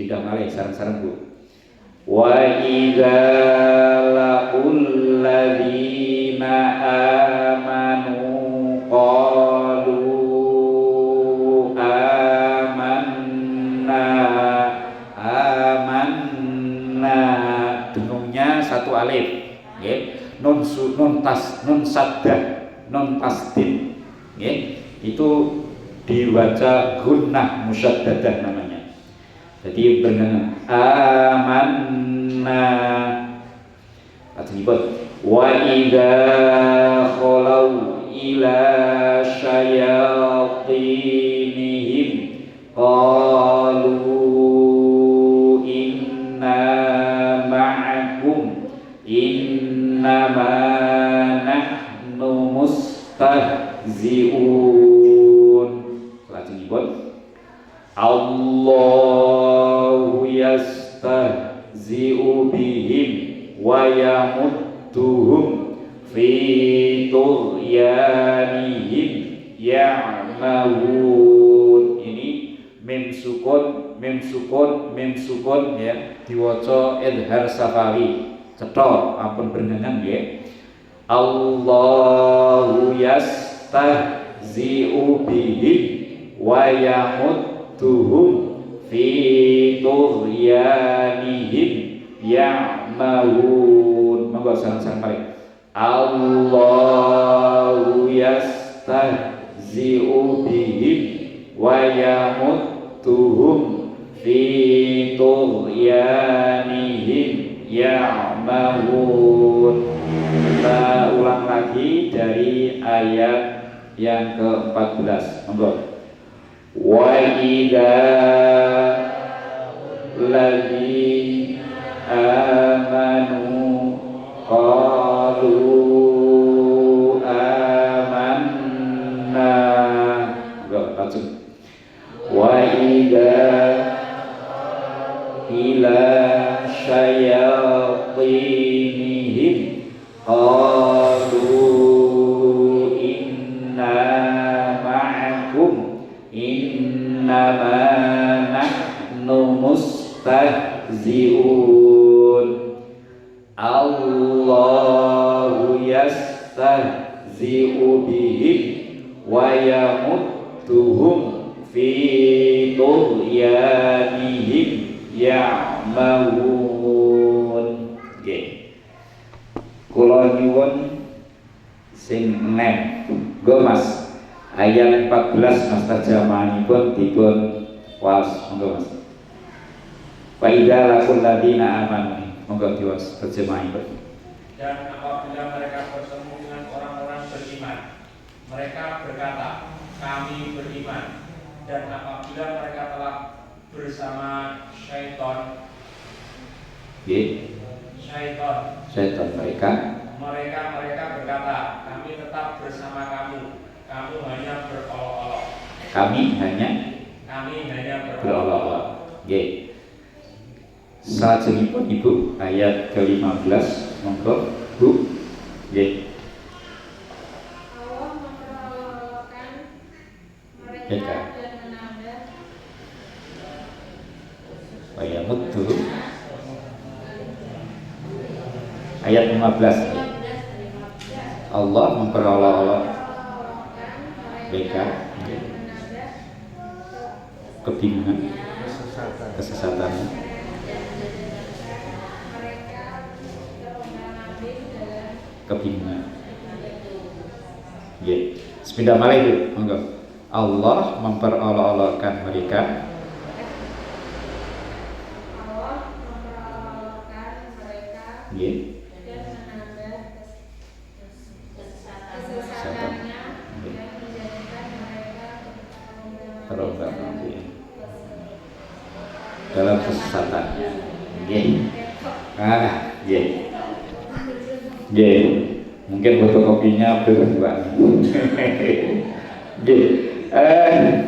Pindah malih sareng-sareng Bu. Wa idza laqul ladzina amanu qalu amanna. Amanna dengungnya satu alif nggih. Nun saddah, nun tasdid nggih. Itu dibaca gunnah musyaddadah namanya. Jadi benar amanna. Artinya wa idza khalau ila syayatinihim qalu inna ma'akum innama nahnu mustahzi'un. Artinya Allahu yastahzi'u bihim wa yamudduhum fi tughyanihim ya'mahun. Ini mim sukun ya, diwaca idhar safari. Cetha ampun berenang nggih. Allahu yastahzi'u bihim wa yamudduhum fi tughyanihim ya'mahun. Monggo sareng-sareng mari. Allahu yastahzi'u bihim wa yamudduhum fi tughyanihim ya'mahun. Kita ulang lagi dari ayat yang ke-14. Monggo. Wa idza ladzi amanu qalu amanna. Monggo langsung. Wa idza ila syayatinihim qalu inna ma'akum yastahzi'u bihim wa yamudduhum fi tughyanihim ya'mahun. Nggih. Kula nyuwun sing nem. Nggo Mas. Ayat 14 Mas terjemahanipun dipun waos monggo Mas. Wa idza laqul ladina amanu monggo diwaos terjemahanipun. Dan apabila mereka bertemu dengan orang-orang beriman, mereka berkata, kami beriman. Dan apabila mereka telah bersama syaitan, syaitan mereka berkata, kami tetap bersama kamu. Kamu hanya berolok-olok. Kami hanya berolok-olok. Nggih. Salajengipun Ibu ayat ke-15 monggo Bu. Nggih. Allah memperolokkan mereka dan menambah Wayamuddu ayat 15. Allah memperolok-olok mereka kebingungan, kesesatan. Kebingungan. Ya, sepeda malah itu, monggo. Allah memperolok-olokkan mereka. Allah memperolokkan mereka Ya. dan menambah kesesatannya dan menjadikan mereka Terombang-ambing dalam kesesatan. Ya. Ya. Ya. Mungkin fotokopinya berdua.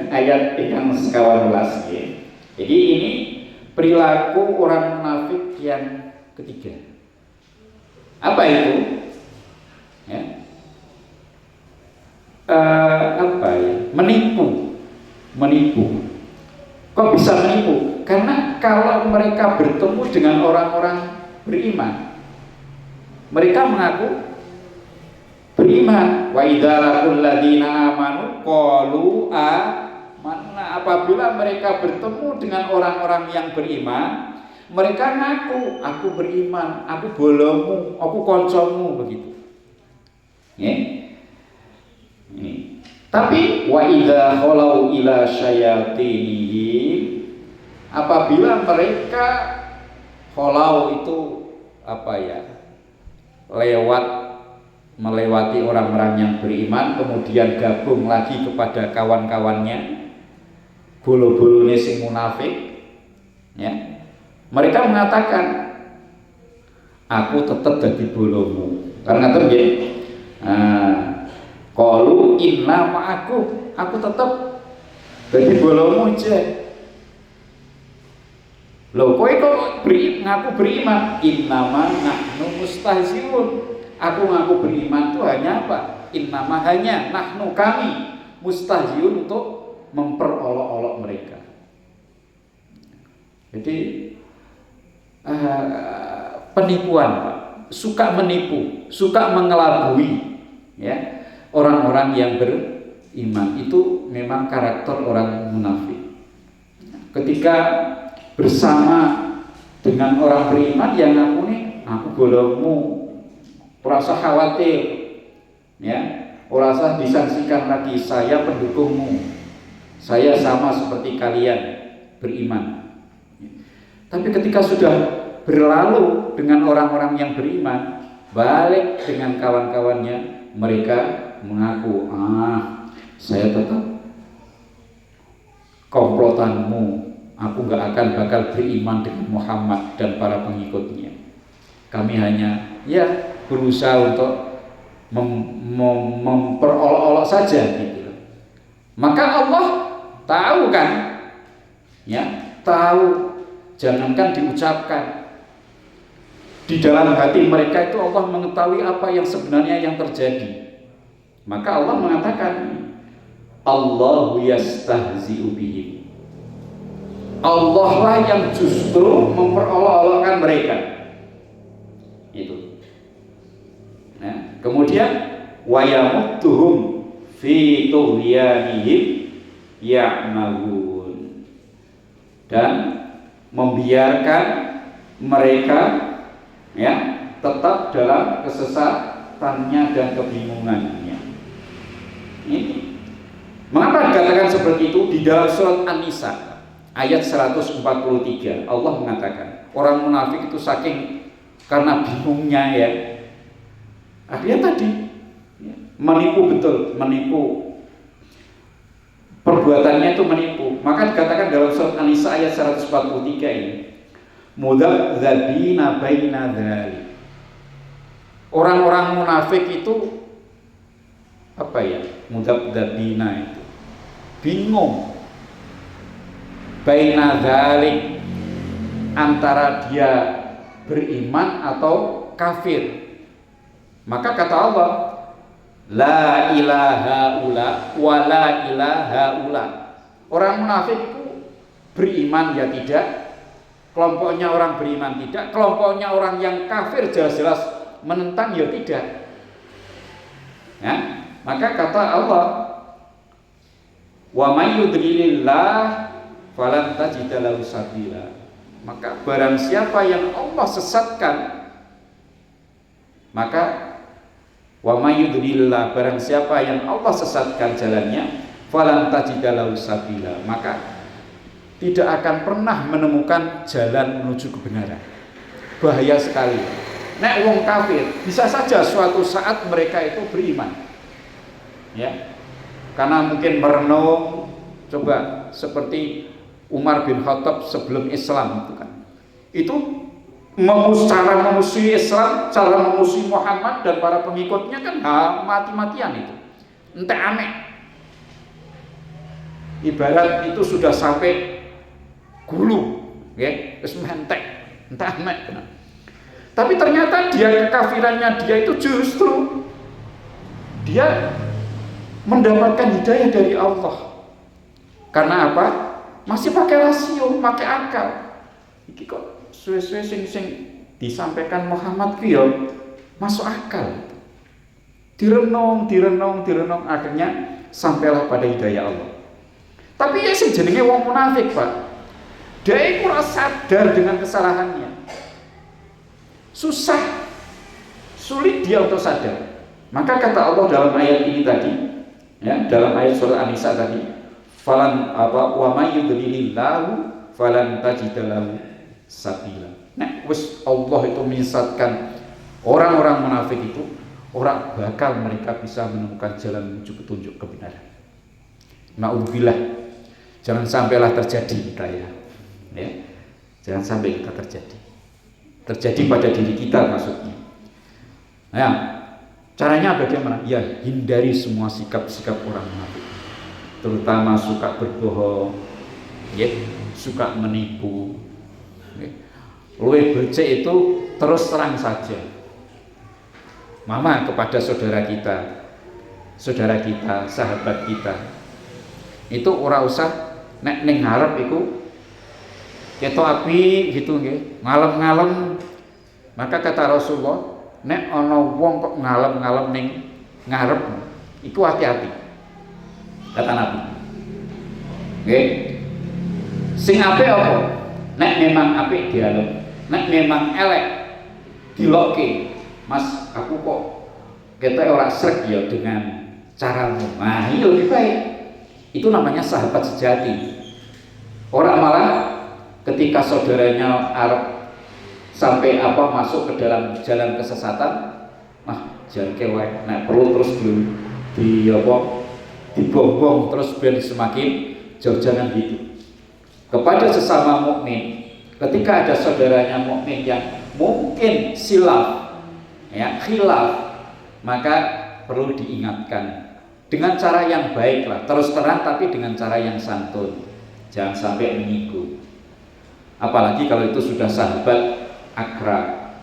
Ayat yang sekawan belas. Jadi ini perilaku orang munafik yang ketiga. Apa itu? Ya. Apa ya? Menipu. Kok bisa menipu? Karena kalau mereka bertemu dengan orang-orang beriman, mereka mengaku beriman. Wa idza laqul ladina amanu qalu amanna. Apabila mereka bertemu dengan orang-orang yang beriman, mereka ngaku, aku beriman, aku bolomu, aku koncomu, begitu. Ya. Ini. Tapi wa idza khalau ila syayatinihim, apabila mereka khalau itu apa ya? Melewati orang-orang yang beriman, kemudian gabung lagi kepada kawan-kawannya, bolo-bolone sing munafik, ya. Mereka mengatakan, aku tetap jadi bolomu. Karena itu nggih. Qalu inna ma'akum, aku tetap jadi bolomu aja. Loh, kowe kok ngaku beriman? Innama nahnu mustahziun. Aku ngaku beriman itu hanya apa? Innama hanya nahnu kami mustahziun, untuk memperolok-olok mereka. Jadi penipuan, Pak. Suka menipu, suka mengelabui, ya. Orang-orang yang beriman itu memang karakter orang munafik. Ketika bersama dengan orang beriman yang ngaku nih, aku bolomu, ora usah khawatir, ya, ora usah disangsikan lagi, saya pendukungmu, saya sama seperti kalian beriman. Tapi ketika sudah berlalu dengan orang-orang yang beriman, balik dengan kawan-kawannya, mereka mengaku, saya tetap komplotanmu, aku gak akan bakal beriman dengan Muhammad dan para pengikutnya. Kami hanya berusaha untuk memperolok-olok saja gitu. Maka Allah tahu kan, ya, tahu, jangankan diucapkan, di dalam hati mereka itu Allah mengetahui apa yang sebenarnya yang terjadi. Maka Allah mengatakan, Allahu yastahzi'u bihim. Allah lah yang justru memperolok-olokkan mereka. Itu. Nah, kemudian wayamudduhum fi tughyanihim ya'mahun, dan membiarkan mereka ya tetap dalam kesesatannya dan kebingungannya. Ini mengapa dikatakan seperti itu? Di dalam surat An-Nisa ayat 143 Allah mengatakan orang munafik itu saking karena bingungnya ya, akhirnya tadi ya, menipu, betul menipu, perbuatannya itu menipu. Maka dikatakan dalam surat An-Nisa ayat 143 ini mudzabdzabina baina dzalik, orang-orang munafik itu apa ya, mudzabdzabina itu bingung, baina dzalik, antara dia beriman atau kafir. Maka kata Allah, la ilaha ula wa la ilaha ula. Orang munafik itu beriman ya tidak, kelompoknya orang beriman tidak, kelompoknya orang yang kafir jelas-jelas menentang ya tidak. Ya, maka kata Allah, wa may yudlilillah falan tajida lahu sabila. Maka barang siapa yang Allah sesatkan, maka wa may yudlilillah, barang siapa yang Allah sesatkan jalannya, falan tajida lahu sabila, maka tidak akan pernah menemukan jalan menuju kebenaran. Bahaya sekali. Nek wong kafir bisa saja suatu saat mereka itu beriman, ya, karena mungkin merenung, coba seperti Umar bin Khattab sebelum Islam itu kan, itu cara memusuhi Islam, cara memusuhi Muhammad dan para pengikutnya kan mati-matian itu, ente aneh. Ibarat itu sudah sampai gulu, ya, wis mentek, entah aneh. Tapi ternyata dia, kekafirannya dia itu justru dia mendapatkan hidayah dari Allah. Karena apa? Masih pakai rasio, pakai akal. Iki kok suwe-suwe sing disampaikan Muhammad ki yo masuk akal. Direnung, akhirnya sampailah pada hidayah Allah. Tapi ya sing jenenge wong munafik, Pak. Dia iku ora sadar dengan kesalahannya. Susah, sulit dia untuk sadar. Maka kata Allah dalam ayat ini tadi, ya, dalam ayat surah An-Nisa tadi, falan apa wa may yudlilillahu falan tajida lahu sabila. Nah, wis Allah itu menyesatkan orang-orang munafik itu, orang bakal mereka bisa menemukan jalan menuju petunjuk kebenaran. Na'udzubillah, jangan sampailah terjadi kita ya. Jangan sampai kita terjadi pada diri kita maksudnya. Nah, caranya bagaimana? Ya, hindari semua sikap-sikap orang munafik, terutama suka berbohong, ya, suka menipu, ya. Luwih becik itu terus terang saja. Mama kepada saudara kita, sahabat kita, itu ora usah nek ning ngarep iku ketok api gitu nggih, ngalem-ngalem. Maka kata Rasulullah, nek ana wong kok ngalem-ngalem ning ngarep iku hati-hati. Kata Nabi. Nggih. Sing apik apa? Nek memang apik dialog, nek memang elek dilokke. Mas, aku kok ketok ora srek ya dengan caramu. Nah, iya lebih baik. Itu namanya sahabat sejati. Orang malah ketika saudaranya Arab sampai masuk ke dalam jalan kesesatan, jangan kewek, nah perlu terus dibongbong terus biar semakin jauh, jangan gitu. Kepada sesama mukmin, ketika ada saudaranya mukmin yang mungkin silaf, ya, khilaf, maka perlu diingatkan dengan cara yang baik lah, terus terang tapi dengan cara yang santun, jangan sampai menyinggung. Apalagi kalau itu sudah sahabat akrab,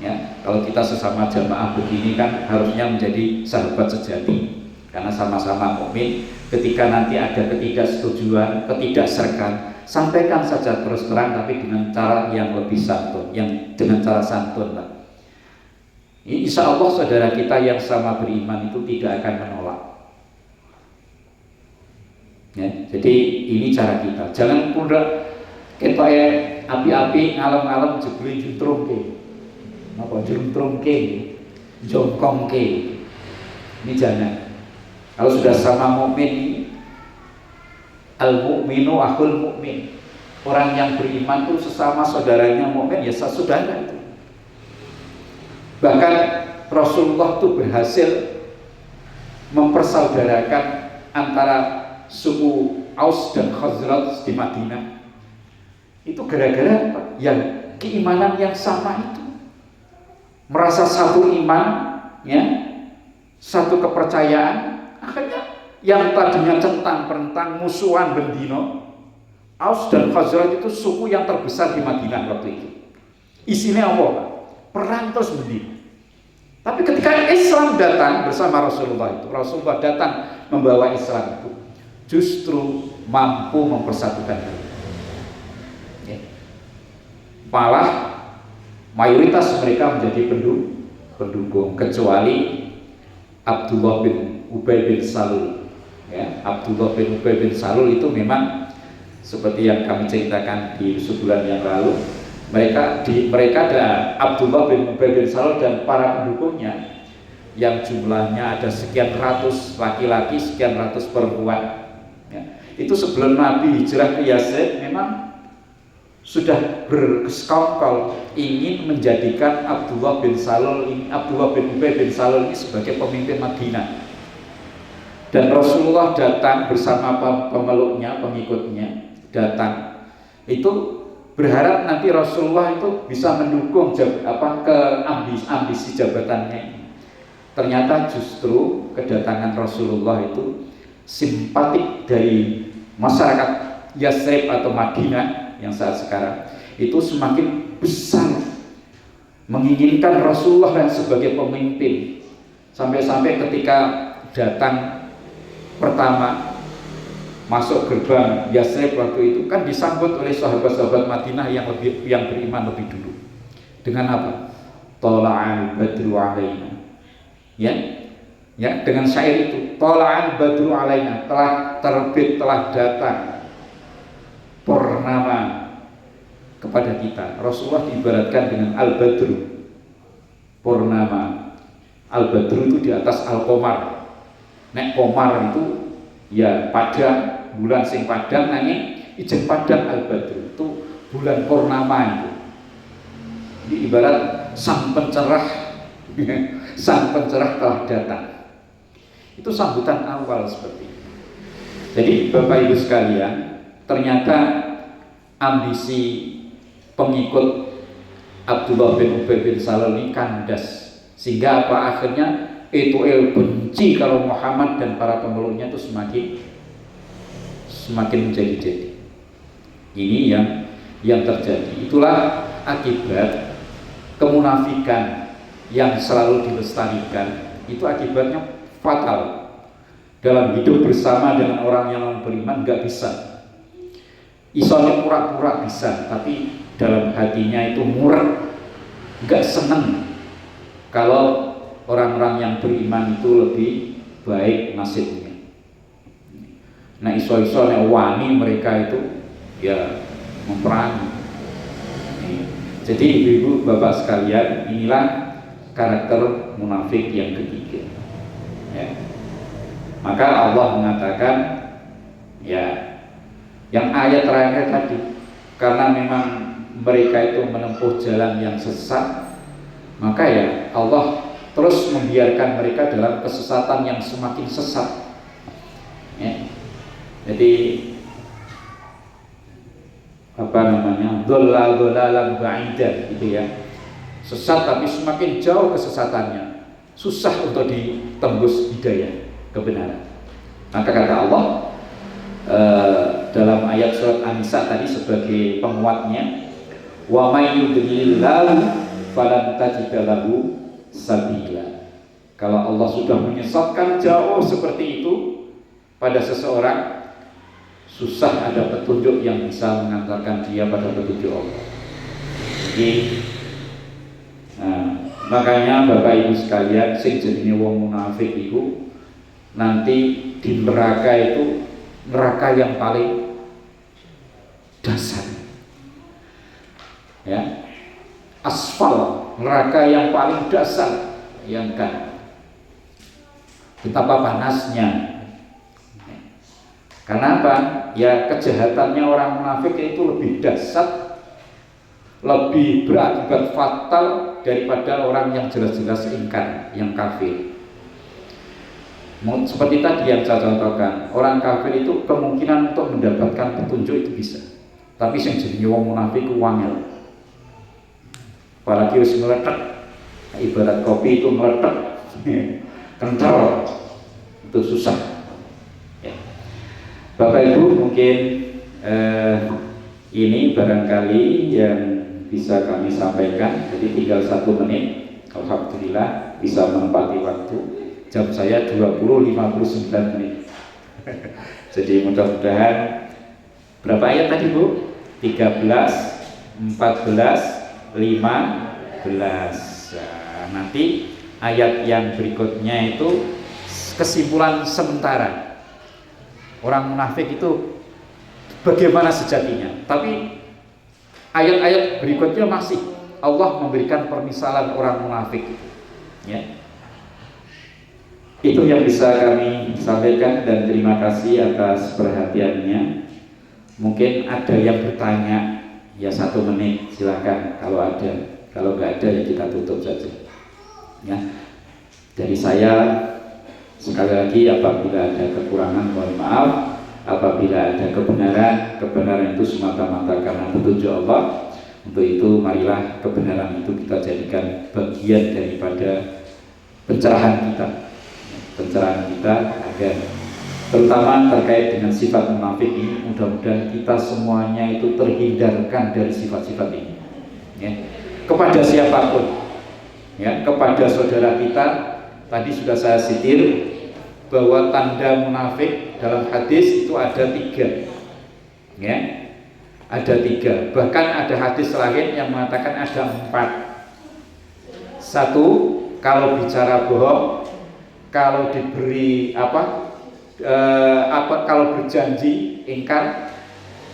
ya. Kalau kita sesama jamaah begini kan harusnya menjadi sahabat sejati, karena sama-sama mukmin. Ketika nanti ada ketidaksetujuan, ketidakserkan, sampaikan saja terus terang tapi dengan cara yang lebih santun, yang dengan cara santun lah. Insya Allah saudara kita yang sama beriman itu tidak akan menolak. Ya, jadi ini cara kita. Jangan pula kita api-api ngalem-ngalem jebule juntrungke. Napa juntrungke? Jongkongke. Ini jangan. Kalau sudah sama mukmin, al-mu'minu akhul mu'min. Orang yang beriman itu sesama saudaranya mukmin ya saudara itu. Bahkan Rasulullah itu berhasil mempersaudarakan antara suku Aus dan Khazraj di Madinah. Itu gara-gara apa? Yang keimanan yang sama itu, merasa satu iman, ya, satu kepercayaan. Akhirnya yang tadinya centang-perentang musuhan bendino, Aus dan Khazraj itu suku yang terbesar di Madinah waktu itu. Isinya apa? Perang terus bendino. Tapi ketika Islam datang bersama Rasulullah itu, Rasulullah datang membawa Islam itu, justru mampu mempersatukan mereka. Ya. Malah mayoritas mereka menjadi pendukung, kecuali Abdullah bin Ubay bin Salul. Ya, Abdullah bin Ubay bin Salul itu memang seperti yang kami ceritakan di sebulan yang lalu. Mereka ada Abdullah bin Ubay bin Salul dan para pendukungnya yang jumlahnya ada sekian ratus laki-laki, sekian ratus perempuan. Ya. Itu sebelum Nabi hijrah ke Yatsrib memang sudah bersekongkol ingin menjadikan Abdullah bin Ubay bin Salul ini sebagai pemimpin Madinah. Dan Rasulullah datang bersama pemeluknya, pengikutnya datang itu berharap nanti Rasulullah itu bisa mendukung ambisi jabatannya. Ternyata justru kedatangan Rasulullah itu simpatik dari masyarakat Yatsrib atau Madinah yang saat sekarang itu semakin besar menginginkan Rasulullah yang sebagai pemimpin. Sampai-sampai ketika datang pertama masuk gerbang Yatsrib waktu itu kan disambut oleh sahabat-sahabat Madinah yang beriman lebih dulu. Dengan apa? Tala'al badru alaina. Ya, dengan syair itu, Tala'al badru alaina, telah terbit, telah datang purnama kepada kita. Rasulullah diibaratkan dengan al-badru, purnama. Al-badru itu di atas al-qamar. Nek qamar itu ya padang, bulan sing padang nanging ijen padang al-badru itu bulan purnama itu. Ini ibarat sang pencerah sang pencerah telah datang. Itu sambutan awal seperti itu. Jadi Bapak Ibu sekalian, ternyata ambisi pengikut Abdullah bin Ubay bin Salul ini kandas, sehingga apa akhirnya itu benci kalau Muhammad dan para pemeluknya itu semakin menjadi-jadi. Ini yang terjadi. Itulah akibat kemunafikan yang selalu dilestarikan. Itu akibatnya fatal. Dalam hidup bersama dengan orang yang beriman nggak bisa. Isonya pura-pura bisa, tapi dalam hatinya itu murah, nggak seneng kalau orang-orang yang beriman itu lebih baik nasibnya. Nah iso-isonya wani mereka itu ya memperangi. Jadi ibu-ibu bapak sekalian, inilah karakter munafik yang ketiga. Ya. Maka Allah mengatakan ya, yang ayat terakhir tadi, karena memang mereka itu menempuh jalan yang sesat, maka ya Allah terus membiarkan mereka dalam kesesatan yang semakin sesat. Ya. Jadi dhalalan ba'idah gitu ya. Sesat tapi semakin jauh kesesatannya, susah untuk ditembus hidayah kebenaran. Maka kata Allah dalam ayat surat An-Nisa tadi sebagai penguatnya, wa may yudlilillahu falan tajida lahu sabila. Kalau Allah sudah menyesatkan jauh seperti itu pada seseorang, susah ada petunjuk yang bisa mengantarkan dia pada petunjuk Allah. Jadi Makanya Bapak Ibu sekalian, sing jenenge wong munafik itu nanti di neraka itu neraka yang paling dasar. Ya. Asfal, neraka yang paling dasar. Bayangkan betapa panasnya. Karena apa? Ya kejahatannya orang munafik itu lebih dahsyat, lebih berakibat fatal daripada orang yang jelas-jelas ingkar, yang kafir. Seperti tadi yang saya contohkan, orang kafir itu kemungkinan untuk mendapatkan petunjuk itu bisa, tapi yang jadi wong munafik itu wangel. Apalagi harus meletak, ibarat kopi itu meletak, kental, itu susah. Ya. Bapak Ibu mungkin ini barangkali yang bisa kami sampaikan. Jadi tinggal 1 menit, alhamdulillah bisa menempati waktu. Jam saya 20.59 menit. Jadi mudah-mudahan berapa ayat tadi Bu? 13, 14, 15. Nah, nanti ayat yang berikutnya itu kesimpulan sementara. Orang munafik itu bagaimana sejatinya. Tapi ayat-ayat berikutnya masih Allah memberikan permisalan orang munafik. Ya. Itu yang bisa kami sampaikan dan terima kasih atas perhatiannya. Mungkin ada yang bertanya, ya 1 menit silakan kalau ada. Kalau nggak ada ya kita tutup saja. Ya. Dari saya sekali lagi apabila ada kekurangan mohon maaf. Apabila ada kebenaran itu semata-mata karena petunjuk Allah. Untuk itu marilah kebenaran itu kita jadikan bagian daripada pencerahan kita agar terutama terkait dengan sifat munafik ini, mudah-mudahan kita semuanya itu terhindarkan dari sifat-sifat ini. Ya. Kepada siapapun, ya, kepada saudara kita, tadi sudah saya sitir bahwa tanda munafik dalam hadis itu ada 3, ya, ada 3. Bahkan ada hadis lain yang mengatakan ada 4. 1, kalau bicara bohong, kalau diberi kalau berjanji ingkar,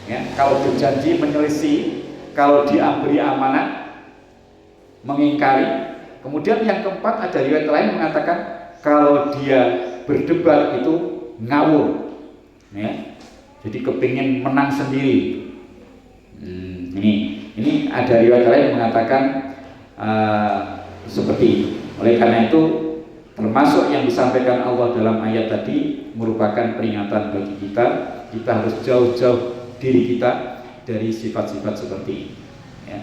ya, kalau berjanji menyelisih, kalau diberi amanat mengingkari. Kemudian yang keempat ada riwayat lain mengatakan kalau dia berdebat itu ngawur, ya, jadi kepingin menang sendiri. Ini ada riwayat lain mengatakan seperti itu. Oleh karena itu termasuk yang disampaikan Allah dalam ayat tadi merupakan peringatan bagi kita. Kita harus jauh-jauh diri kita dari sifat-sifat seperti ini. Ya.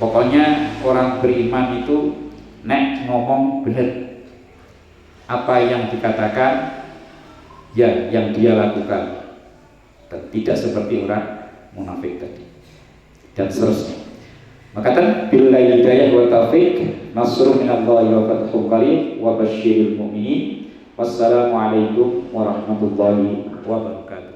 Pokoknya orang beriman itu nek ngomong benar. Apa yang dikatakan, ya yang dia lakukan. Tidak seperti orang munafik tadi. Dan seterusnya. Maka billahi hidayah wa taufiq, nasrun minallahi wa fathun qarib wa basyiril mu'minin. Wassalamualaikum warahmatullahi wabarakatuh.